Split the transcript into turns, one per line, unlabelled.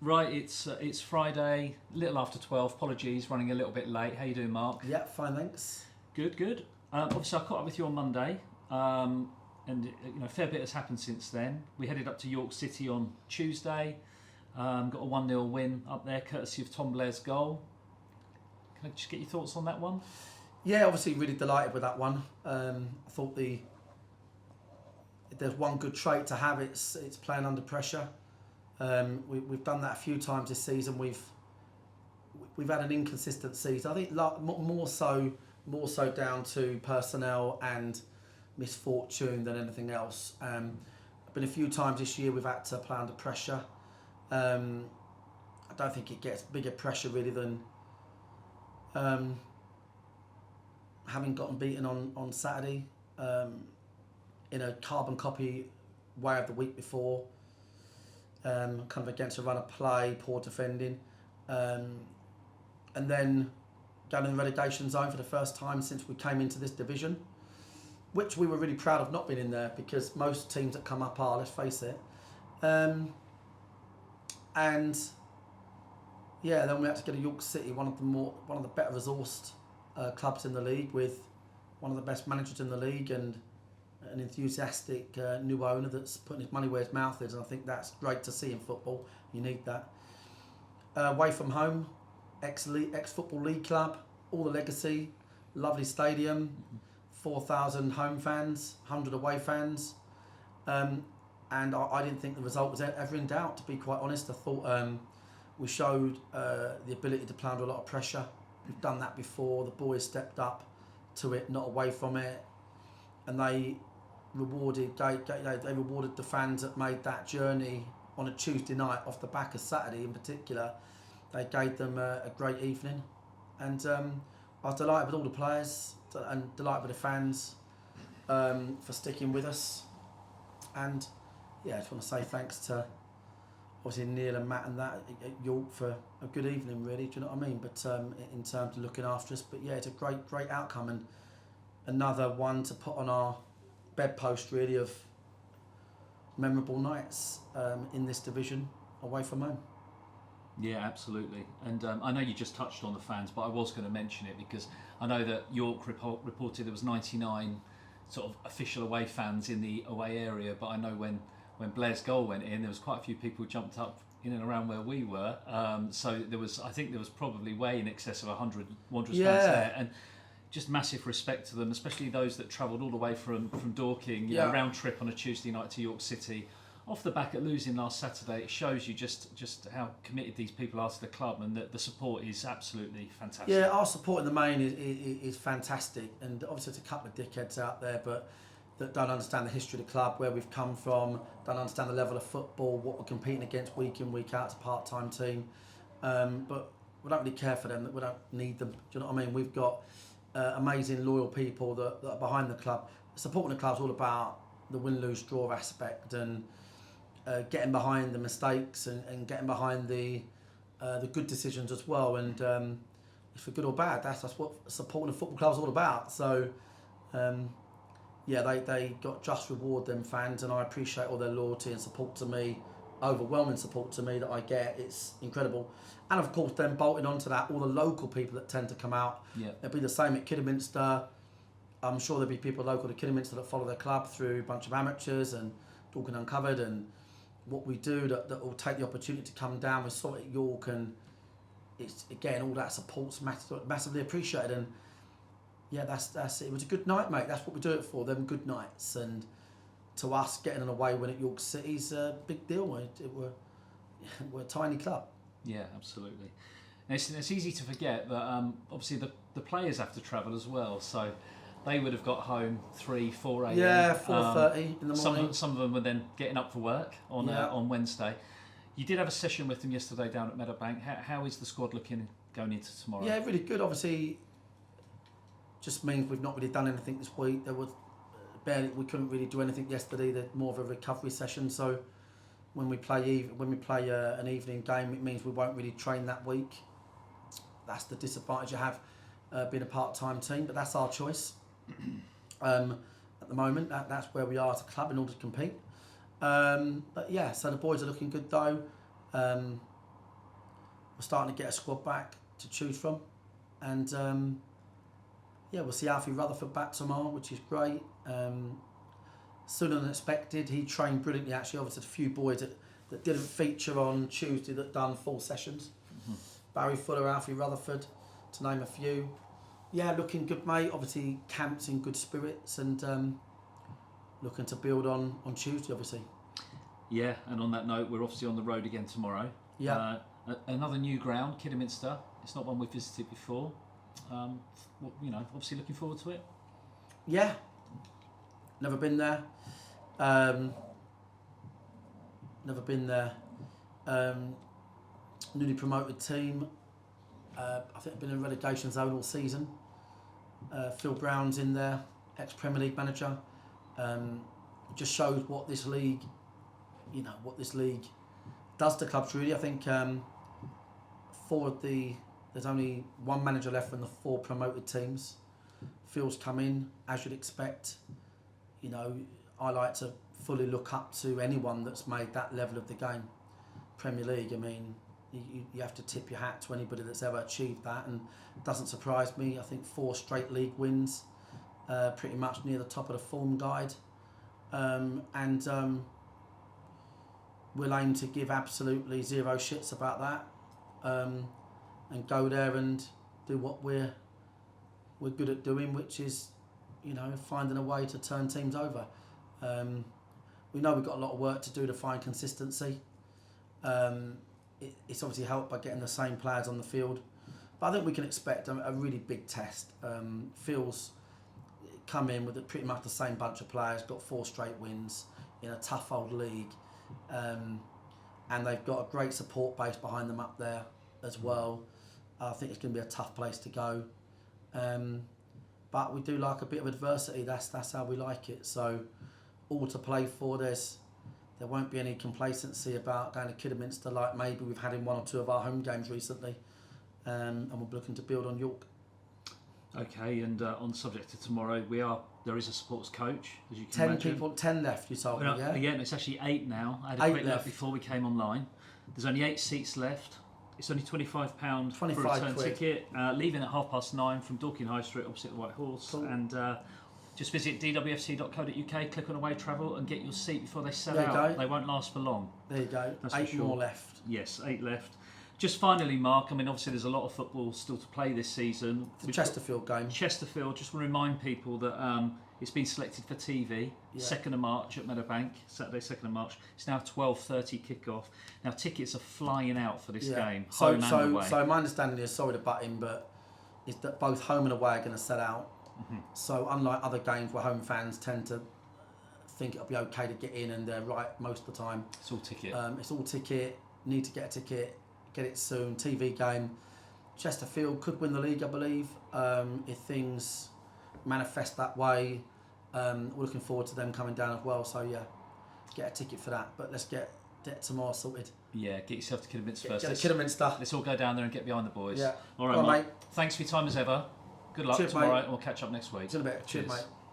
Right, it's Friday, little after 12. Apologies, running a little bit late. How you doing, Mark?
Yeah, fine, thanks.
Good, good. Obviously, I caught up with you on Monday, and a fair bit has happened since then. We headed up to York City on Tuesday, got a 1-0 win up there, courtesy of Tom Blair's goal. Can I just get your thoughts on that one?
Yeah, obviously really delighted with that one. I thought if there's one good trait to have, it's playing under pressure. We've done that a few times this season. We've had an inconsistent season. I think more so down to personnel and misfortune than anything else. Been a few times this year we've had to play under pressure. I don't think it gets bigger pressure really than having gotten beaten on Saturday in a carbon copy way of the week before. Kind of against a run of play, poor defending, and then going in the relegation zone for the first time since we came into this division, which we were really proud of not being in there because most teams that come up are, let's face it. And yeah, then we had to go to York City, one of the better resourced clubs in the league, with one of the best managers in the league and an enthusiastic new owner that's putting his money where his mouth is, and I think that's great to see in football. You need that. Away from home, ex-football league club, all the legacy, lovely stadium, 4,000 home fans, 100 away fans, and I didn't think the result was ever in doubt, to be quite honest. I thought we showed the ability to play under a lot of pressure. We've done that before. The boys stepped up to it, not away from it, and they rewarded the fans that made that journey on a Tuesday night off the back of Saturday in particular. They gave them a great evening, and I was delighted with all the players and delighted with the fans for sticking with us. And yeah, I just want to say thanks to obviously Neil and Matt and that at York for a good evening, really. Do you know what I mean? But in terms of looking after us, but yeah, it's a great outcome and another one to put on our bedpost, really, of memorable nights in this division away from home.
Yeah, absolutely. And I know you just touched on the fans, but I was going to mention it because I know that York reported there was 99 sort of official away fans in the away area, but I know when Blair's goal went in, there was quite a few people who jumped up in and around where we were. So I think there was probably way in excess of 100 Wanderers fans there. And just massive respect to them, especially those that travelled all the way from Dorking, you know, round trip on a Tuesday night to York City. Off the back at losing last Saturday, it shows you just how committed these people are to the club, and that the support is absolutely fantastic.
Yeah, our support in the main is fantastic, and obviously there's a couple of dickheads out there, but that don't understand the history of the club, where we've come from, don't understand the level of football, what we're competing against week in, week out. It's a part-time team, but we don't really care for them, that we don't need them. Do you know what I mean? We've got amazing, loyal people that are behind the club. Supporting the club is all about the win-lose draw aspect, and getting behind the mistakes and getting behind the good decisions as well. And if for good or bad, that's what supporting a football club is all about. So yeah, they got just reward, them fans, and I appreciate all their loyalty and support to me, overwhelming support to me that I get. It's incredible. And of course, then bolting onto that, all the local people that tend to come out.
Yeah.
It'll be the same at Kidderminster. I'm sure there'll be people local to Kidderminster that follow their club through a bunch of amateurs and Dorking Uncovered and what we do that will take the opportunity to come down. We saw it at York, and it's again, all that support's massively appreciated. And yeah, that's it. It was a good night, mate. That's what we do it for, them good nights. And to us, getting an away win at York City is a big deal. We're a tiny club.
Yeah, absolutely. And it's easy to forget that obviously the players have to travel as well, so they would have got home 3-4 a.m.
Yeah, 4:30 in the morning.
Some of them were then getting up for work on Wednesday. You did have a session with them yesterday down at Meadowbank. How is the squad looking going into tomorrow?
Yeah, really good. Obviously, just means we've not really done anything this week. We couldn't really do anything yesterday. They're more of a recovery session. So when we play an evening game, it means we won't really train that week. That's the disadvantage you have being a part-time team, but that's our choice. At the moment, that's where we are as a club in order to compete. But yeah, so the boys are looking good though. we're starting to get a squad back to choose from, and yeah, we'll see Alfie Rutherford back tomorrow, which is great. Sooner than expected. He trained brilliantly, actually. Obviously, a few boys that didn't feature on Tuesday that done full sessions. Barry Fuller, Alfie Rutherford, to name a few. Yeah, looking good, mate. Obviously, camp's in good spirits, and looking to build on Tuesday, obviously.
Yeah, and on that note, we're obviously on the road again tomorrow.
Yeah.
Another new ground, Kidderminster. It's not one we've visited before. Obviously looking forward to it.
Yeah. Never been there. Newly promoted team. I think I've been in relegation zone all season. Phil Brown's in there, ex-Premier League manager. Just shows what this league does to clubs, really. I think there's only one manager left from the 4 promoted teams. Phil's come in, as you'd expect. You know, I like to fully look up to anyone that's made that level of the game. Premier League, I mean, you have to tip your hat to anybody that's ever achieved that, and it doesn't surprise me. I think 4 straight league wins, pretty much near the top of the form guide. We'll aim to give absolutely zero shits about that, and go there and do what we're good at doing, which is, you know, finding a way to turn teams over. We know we've got a lot of work to do to find consistency. It's obviously helped by getting the same players on the field, but I think we can expect a really big test. Phil's come in with pretty much the same bunch of players, got 4 straight wins in a tough old league, and they've got a great support base behind them up there as well. I think it's going to be a tough place to go, but we do like a bit of adversity. That's how we like it. So all to play for. There won't be any complacency about going to Kidderminster like maybe we've had in 1 or 2 of our home games recently, and we're looking to build on York.
Okay, and on the subject of tomorrow, there is a supports coach, as you can imagine.
10 left, you told me, yeah?
Yeah, it's actually 8 now. I had a quick look before we came online. There's only 8 seats left. It's only £25 for a return ticket. Leaving at 9:30 from Dorking High Street, opposite the White Horse. Cool. And just visit dwfc.co.uk, click on away travel, and get your seat before they sell out. They won't last for long.
There you go. That's 8 more left.
Yes, 8 left. Just finally, Mark, I mean, obviously there's a lot of football still to play this season.
The Chesterfield game.
Chesterfield, just want to remind people that it's been selected for TV, 2nd of March at Meadowbank, Saturday 2nd of March. It's now 12:30 kick-off. Now, tickets are flying out for this game, home and away.
So my understanding is, sorry to butt in, but is that both home and away are going to sell out. Mm-hmm. So unlike other games where home fans tend to think it'll be okay to get in, and they're right most of the time.
It's all ticket.
It's all ticket. Need to get a ticket. Get it soon. TV game. Chesterfield could win the league, I believe, if things manifest that way. We're looking forward to them coming down as well. So yeah, get a ticket for that. But let's get tomorrow sorted.
Yeah, get yourself to Kidderminster first.
Get to Kidderminster.
Let's all go down there and get behind the boys.
Yeah.
All right, mate. Thanks for your time as ever. Good luck tomorrow, and we'll catch up next week.
See you in a bit. Cheers, mate.